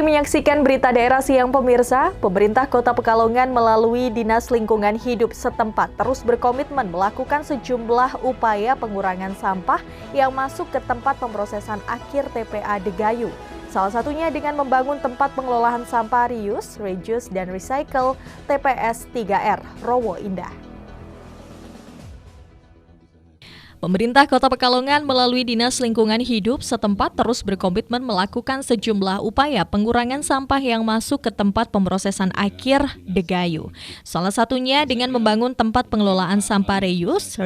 menyaksikan berita daerah siang pemirsa, pemerintah Kota Pekalongan melalui Dinas Lingkungan Hidup setempat terus berkomitmen melakukan sejumlah upaya pengurangan sampah yang masuk ke tempat pemrosesan akhir TPA Degayu. Salah satunya dengan membangun tempat pengelolaan sampah reuse, dan recycle TPS 3R Rowo Indah. Pemerintah Kota Pekalongan melalui Dinas Lingkungan Hidup setempat terus berkomitmen melakukan sejumlah upaya pengurangan sampah yang masuk ke tempat pemrosesan akhir Degayu. Salah satunya dengan membangun tempat pengelolaan sampah reuse,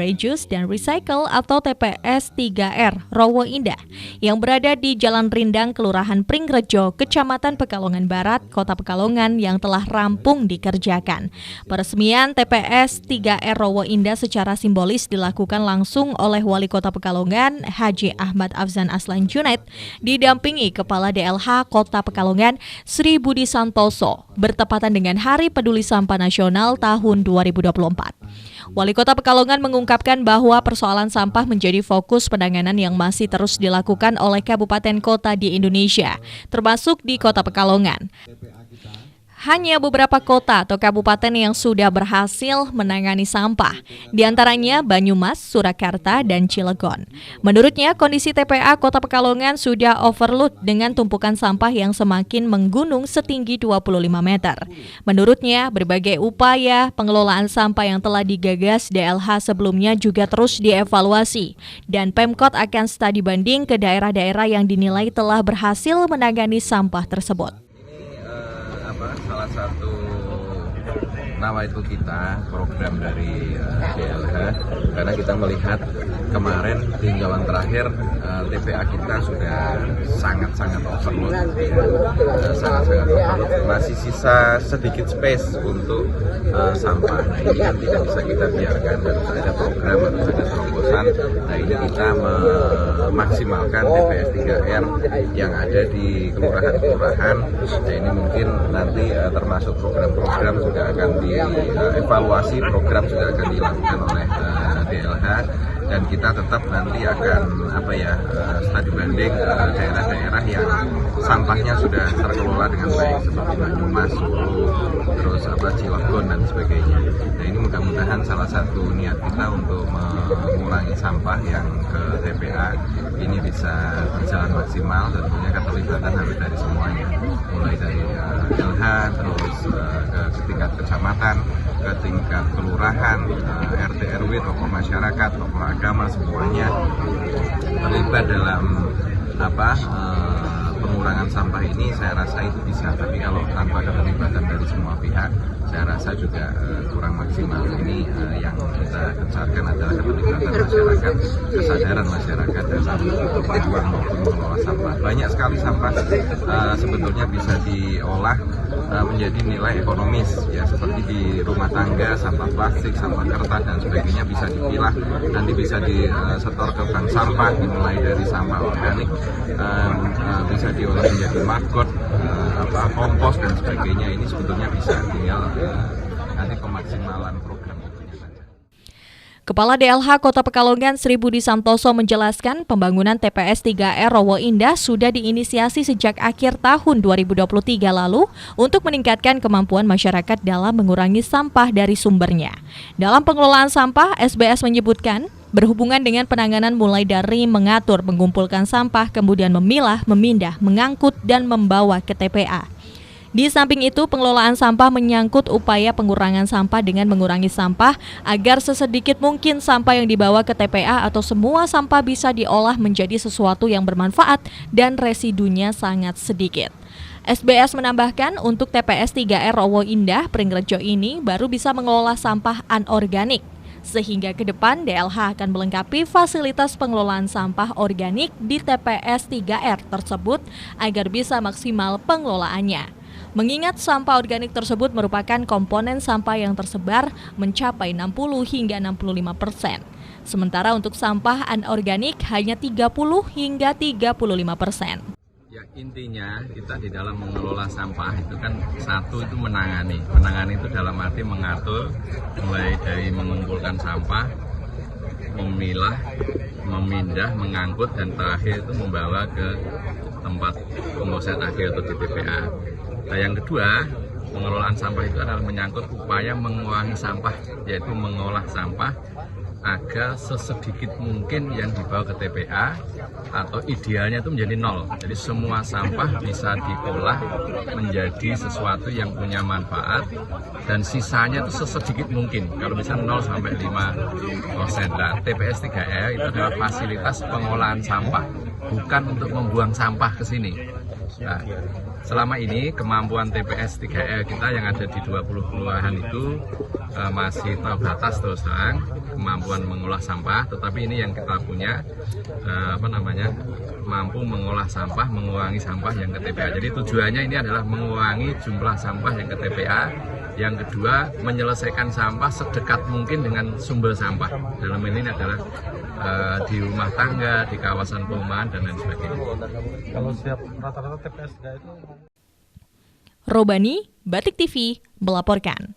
dan recycle atau TPS 3R Rowo Indah yang berada di Jalan Rindang, Kelurahan Pringrejo, Kecamatan Pekalongan Barat, Kota Pekalongan yang telah rampung dikerjakan. Peresmian TPS 3R Rowo Indah secara simbolis dilakukan langsung oleh Wali Kota Pekalongan, Haji Ahmad Afzan Aslan Junaid, didampingi Kepala DLH Kota Pekalongan, Sri Budi Santoso, bertepatan dengan Hari Peduli Sampah Nasional tahun 2024. Wali Kota Pekalongan mengungkapkan bahwa persoalan sampah menjadi fokus penanganan yang masih terus dilakukan oleh kabupaten kota di Indonesia, termasuk di Kota Pekalongan. Hanya beberapa kota atau kabupaten yang sudah berhasil menangani sampah, di antaranya Banyumas, Surakarta, dan Cilegon. Menurutnya, kondisi TPA Kota Pekalongan sudah overload dengan tumpukan sampah yang semakin menggunung setinggi 25 meter. Menurutnya, berbagai upaya pengelolaan sampah yang telah digagas DLH sebelumnya juga terus dievaluasi, dan Pemkot akan studi banding ke daerah-daerah yang dinilai telah berhasil menangani sampah tersebut. Salah satu nawaitu kita program dari DLH karena kita melihat kemarin tinjauan terakhir TPA kita sudah sangat-sangat overload, sangat-sangat overload. Masih sisa sedikit space untuk sampah. Nah, ini kan tidak bisa kita biarkan, harus ada program, harus ada terobosan. Nah, ini kita memaksimalkan TPS 3R yang ada di kelurahan-kelurahan. Nah, ini mungkin nanti termasuk program-program juga akan dievaluasi, program juga akan dilakukan oleh DLH, dan kita tetap nanti akan studi banding daerah-daerah yang sampahnya sudah terkelola dengan baik seperti Banyumas, terus Cilegon dan sebagainya. Nah, ini mudah-mudahan salah satu niat kita untuk mengurangi sampah yang ke TPA ini bisa berjalan maksimal. Tentunya keterlibatan harus dari semuanya, mulai dari DLH, terus ke tingkat kecamatan, ke tingkat kelurahan, RT RW, tokoh masyarakat, tokoh agama, semuanya terlibat dalam pengurangan sampah ini. Saya rasa itu bisa, tapi kalau tanpa keterlibatan dari semua pihak, saya rasa juga kurang maksimal. Ini yang kita kejarkan adalah keterlibatan masyarakat, kesadaran masyarakat dalam berjuang maupun mengelola sampah. Banyak sekali sampah sebetulnya bisa diolah menjadi nilai ekonomis, ya, seperti di rumah tangga, sampah plastik, sampah kertas dan sebagainya bisa dipilah, nanti bisa disetor ke bank sampah, dimulai dari sampah organik, bisa diolah menjadi maggot, kompos dan sebagainya. Ini sebetulnya bisa, tinggal nanti pemaksimalan program itunya saja. Kepala DLH Kota Pekalongan Sri Budi Santoso menjelaskan pembangunan TPS 3R Rowo Indah sudah diinisiasi sejak akhir tahun 2023 lalu untuk meningkatkan kemampuan masyarakat dalam mengurangi sampah dari sumbernya. Dalam pengelolaan sampah, SBS menyebutkan berhubungan dengan penanganan mulai dari mengatur, mengumpulkan sampah, kemudian memilah, memindah, mengangkut, dan membawa ke TPA. Di samping itu, pengelolaan sampah menyangkut upaya pengurangan sampah dengan mengurangi sampah agar sesedikit mungkin sampah yang dibawa ke TPA atau semua sampah bisa diolah menjadi sesuatu yang bermanfaat dan residunya sangat sedikit. SBS menambahkan untuk TPS 3R Rowo Indah Pringrejo ini baru bisa mengelola sampah anorganik, sehingga ke depan DLH akan melengkapi fasilitas pengelolaan sampah organik di TPS 3R tersebut agar bisa maksimal pengelolaannya. Mengingat sampah organik tersebut merupakan komponen sampah yang tersebar mencapai 60 hingga 65%. Sementara untuk sampah anorganik hanya 30 hingga 35%. Ya, intinya kita di dalam mengelola sampah itu kan satu itu menangani. Menangani itu dalam arti mengatur, mulai dari mengumpulkan sampah, memilah, memindah, mengangkut, dan terakhir itu membawa ke tempat pemrosesan akhir atau di TPA. Nah, yang kedua, pengelolaan sampah itu adalah menyangkut upaya mengurangi sampah, yaitu mengolah sampah agar sesedikit mungkin yang dibawa ke TPA atau idealnya itu menjadi nol. Jadi semua sampah bisa diolah menjadi sesuatu yang punya manfaat dan sisanya itu sesedikit mungkin. Kalau bisa 0 sampai 5%. Nah, TPS 3R itu adalah fasilitas pengolahan sampah, bukan untuk membuang sampah ke sini. Nah, selama ini kemampuan TPS 3R kita yang ada di 20 kelurahan itu masih terbatas terus terang kemampuan mengolah sampah, tetapi ini yang kita punya mampu mengolah sampah, mengurangi sampah yang ke TPA. Jadi tujuannya ini adalah mengurangi jumlah sampah yang ke TPA. Yang kedua, menyelesaikan sampah sedekat mungkin dengan sumber sampah. Dalam ini adalah di rumah tangga, di kawasan perumahan dan lain sebagainya. Kalau setiap rata-rata TPS itu Robani, Batik TV melaporkan.